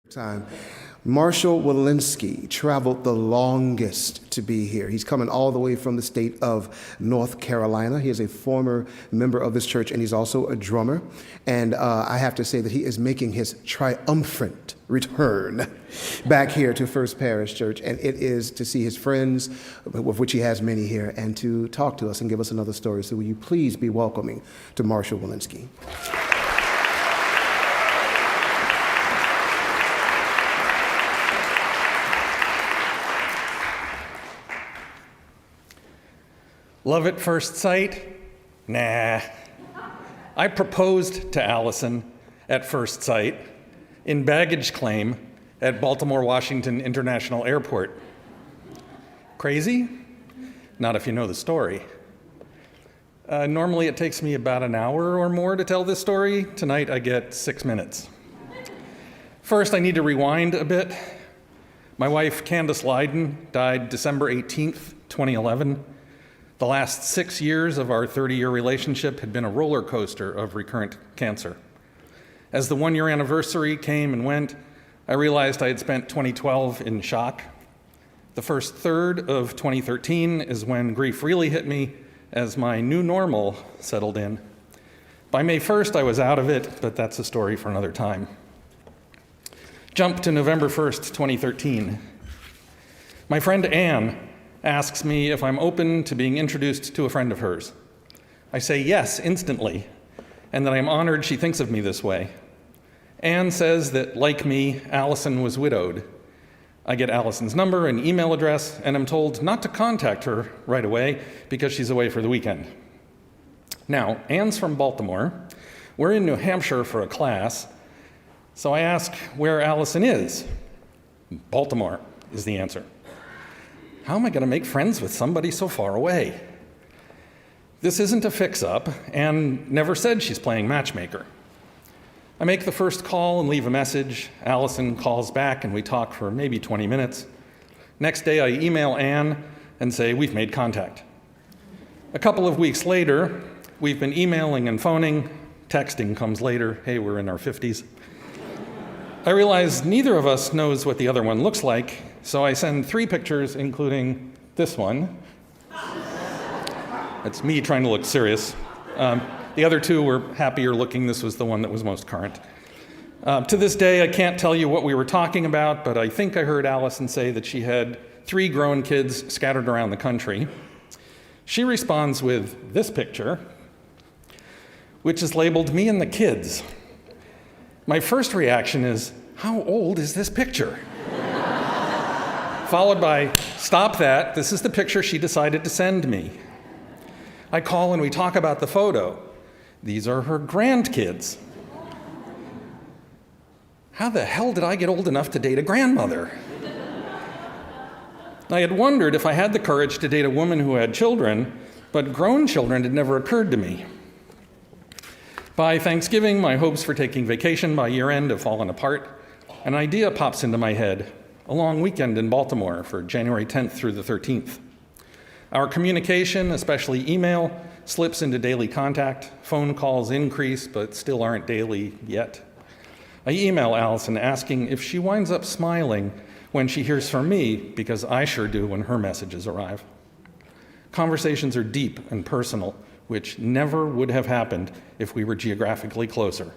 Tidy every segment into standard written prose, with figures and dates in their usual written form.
Time. Marshall Wilensky traveled the longest to be here. He's coming all the way from the state of North Carolina. He is a former member of this church, and he's also a drummer. And I have to say that he is making his triumphant return back here to First Parish Church. And it is to see his friends, of which he has many here, and to talk to us and give us another story. So will you please be welcoming to Marshall Wilensky. Love at first sight? Nah. I proposed to Allison at first sight in baggage claim at Baltimore Washington International Airport. Crazy? Not if you know the story. Normally it takes me about an hour or more to tell this story. Tonight I get 6 minutes. First, I need to rewind a bit. My wife, Candace Lydon, died December 18th, 2011. The last 6 years of our 30-year relationship had been a roller coaster of recurrent cancer. As the one-year anniversary came and went, I realized I had spent 2012 in shock. The first third of 2013 is when grief really hit me as my new normal settled in. By May 1st, I was out of it, but that's a story for another time. Jump to November 1st, 2013. My friend Anne asks me if I'm open to being introduced to a friend of hers. I say yes instantly, and that I'm honored she thinks of me this way. Anne says that, like me, Allison was widowed. I get Allison's number and email address, and I'm told not to contact her right away because she's away for the weekend. Now, Anne's from Baltimore. We're in New Hampshire for a class, so I ask where Allison is. Baltimore is the answer. How am I going to make friends with somebody so far away? This isn't a fix-up, and never said she's playing matchmaker. I make the first call and leave a message. Allison calls back, and we talk for maybe 20 minutes. Next day, I email Anne and say, we've made contact. A couple of weeks later, we've been emailing and phoning. Texting comes later. Hey, we're in our 50s. I realize neither of us knows what the other one looks like, so I send 3 pictures, including this one. It's me trying to look serious. The other 2 were happier looking. This was the one that was most current. To this day, I can't tell you what we were talking about, but I think I heard Allison say that she had 3 grown kids scattered around the country. She responds with this picture, which is labeled me and the kids. My first reaction is, how old is this picture? Followed by, stop that, this is the picture she decided to send me. I call and we talk about the photo. These are her grandkids. How the hell did I get old enough to date a grandmother? I had wondered if I had the courage to date a woman who had children, but grown children had never occurred to me. By Thanksgiving, my hopes for taking vacation by year-end have fallen apart. An idea pops into my head, a long weekend in Baltimore for January 10th through the 13th. Our communication, especially email, slips into daily contact. Phone calls increase, but still aren't daily yet. I email Allison asking if she winds up smiling when she hears from me, because I sure do when her messages arrive. Conversations are deep and personal, which never would have happened if we were geographically closer.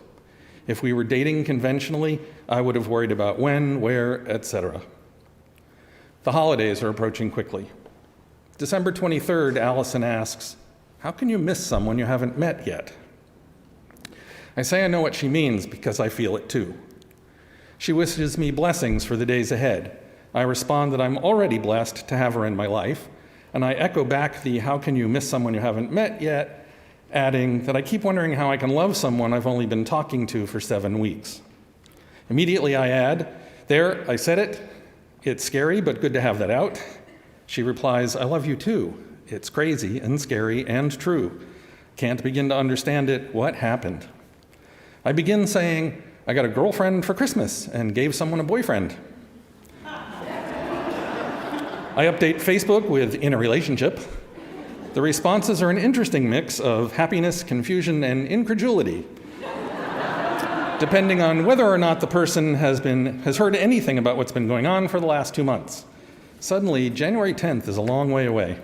If we were dating conventionally, I would have worried about when, where, etc. The holidays are approaching quickly. December 23rd, Allison asks, how can you miss someone you haven't met yet? I say I know what she means because I feel it too. She wishes me blessings for the days ahead. I respond that I'm already blessed to have her in my life, and I echo back the how can you miss someone you haven't met yet, adding that I keep wondering how I can love someone I've only been talking to for 7 weeks. Immediately I add, there, I said it. It's scary, but good to have that out. She replies, I love you too. It's crazy and scary and true. Can't begin to understand it. What happened? I begin saying, I got a girlfriend for Christmas and gave someone a boyfriend. I update Facebook with in a relationship. The responses are an interesting mix of happiness, confusion, and incredulity. depending on whether or not the person has heard anything about what's been going on for the last 2 months. Suddenly, January 10th is a long way away.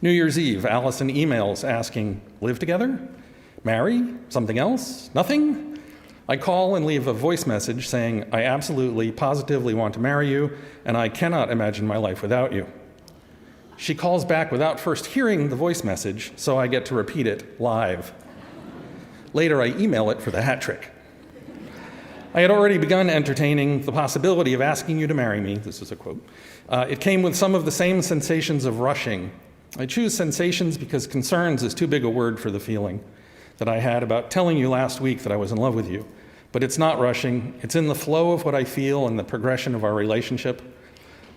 New Year's Eve, Allison emails asking, live together? Marry? Something else? Nothing? I call and leave a voice message saying, I absolutely, positively want to marry you, and I cannot imagine my life without you. She calls back without first hearing the voice message, so I get to repeat it live. Later, I email it for the hat trick. I had already begun entertaining the possibility of asking you to marry me. This is a quote. It came with some of the same sensations of rushing. I choose sensations because concerns is too big a word for the feeling that I had about telling you last week that I was in love with you. But it's not rushing. It's in the flow of what I feel and the progression of our relationship.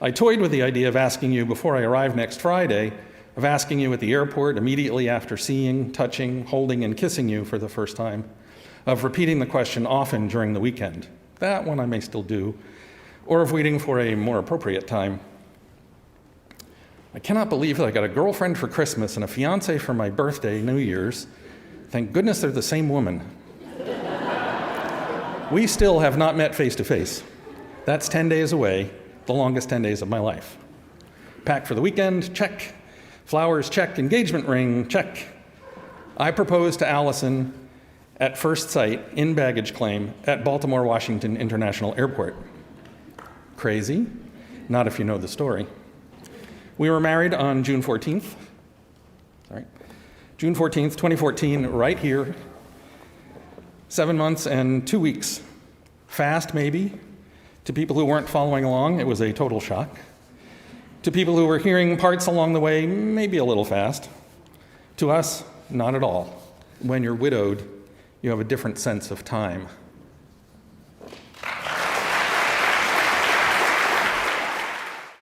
I toyed with the idea of asking you before I arrive next Friday, of asking you at the airport immediately after seeing, touching, holding, and kissing you for the first time, of repeating the question often during the weekend. That one I may still do, or of waiting for a more appropriate time. I cannot believe that I got a girlfriend for Christmas and a fiancé for my birthday, New Year's. Thank goodness they're the same woman. We still have not met face to face. That's 10 days away, the longest 10 days of my life. Packed for the weekend, check. Flowers, check. Engagement ring, check. I proposed to Allison at first sight in baggage claim at Baltimore Washington International Airport. Crazy? Not if you know the story. We were married on June 14th, June 14th, 2014, right here. 7 months and 2 weeks. Fast, maybe. To people who weren't following along, it was a total shock. To people who were hearing parts along the way, maybe a little fast. To us, not at all. When you're widowed, you have a different sense of time.